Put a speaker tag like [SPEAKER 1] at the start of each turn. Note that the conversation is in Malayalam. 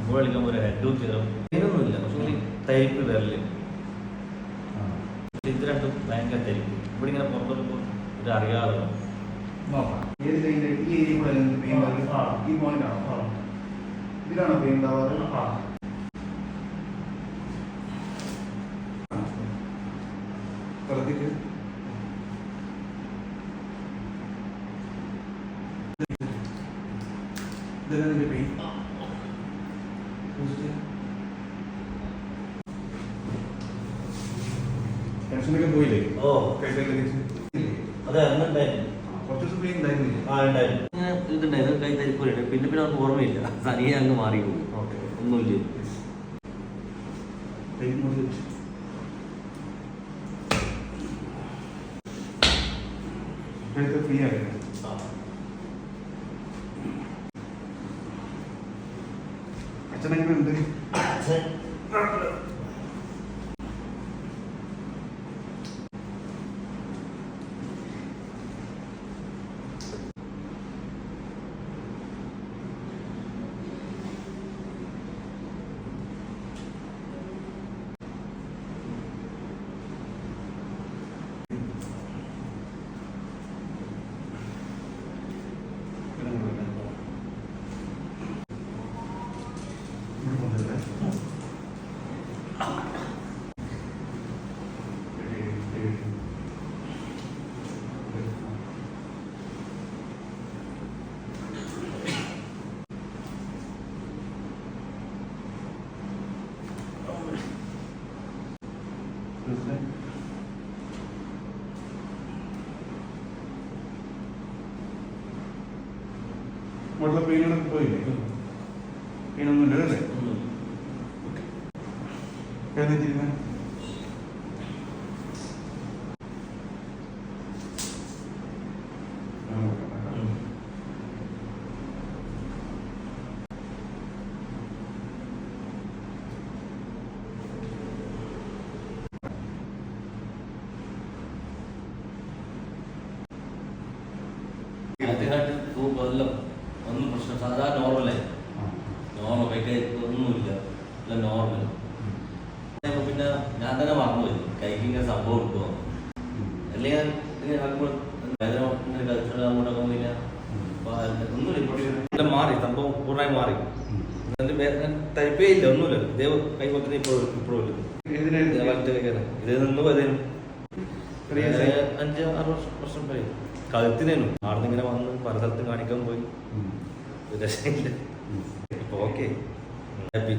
[SPEAKER 1] ഫുട്ബോൾ കളിക്കുമ്പോൾ ഒരു ഹെഡും ചേരും അങ്ങനെയൊന്നുമില്ല. പക്ഷേ തരിപ്പ് വരല് ഇത് രണ്ടും ഭയങ്കര തരിപ്പ്. ഇവിടെ ഇങ്ങനെ പുറത്തോട്ട് ഒരു അറിയാതെ
[SPEAKER 2] ഇതിലാണോ പെയിൻ ഉണ്ടാവാറ്? തലത്തിക്ക് ഇതിന്റെ പെയിൻ ടെൻഷനൊക്കെ പോയില്ലേ?
[SPEAKER 1] ഓ അതെ അന്നുണ്ടായിരുന്നു.
[SPEAKER 2] കുറച്ച് ദിവസം പെയിൻ ഉണ്ടായിരുന്നില്ലേ?
[SPEAKER 1] ഉണ്ടായിരുന്നു. ഇതുണ്ടായിരുന്നു കൈ തരിപ്പുണ്ട്. പിന്നെ അവർക്ക് ഓർമ്മയില്ല. തനിയെ അങ്ങ് മാറി പോകും. ഒന്നുമില്ല.
[SPEAKER 2] ഫ്രീ ആയിരുന്നു. അച്ഛനെങ്ങനെ ഉണ്ട്? വീട്ടിലെ പെയിനൊക്കെ പോയില്ലേ? പെയിനൊന്നും ഇല്ലല്ലേ? ഏതാ
[SPEAKER 1] ഒന്നും പ്രശ്നം സാധാ നോർമലായി നോർമൽ ഒന്നുമില്ല നോർമൽ. പിന്നെ ഞാൻ തന്നെ മറന്നുപോയി കൈക്ക് ഇങ്ങനെ സംഭവം കിട്ടുമോ അല്ലെങ്കിൽ ഒന്നുമില്ല. മാറി സംഭവം പൂർണ്ണമായി മാറി. തരിപ്പേ ഇല്ല ഒന്നുമില്ല. ഇതേ കൈ കൊത്തിന് ഇപ്പോഴും ഇത് നിന്നു ഏതേനും 5-6 വർഷം കഴിയും. കഴുത്തിനേനും ആടുന്ന് ഇങ്ങനെ വന്ന് പല സ്ഥലത്തും കാണിക്കാൻ പോയി. രക്ഷയില്ല. ഇപ്പൊ ഓക്കെ ഹാപ്പി.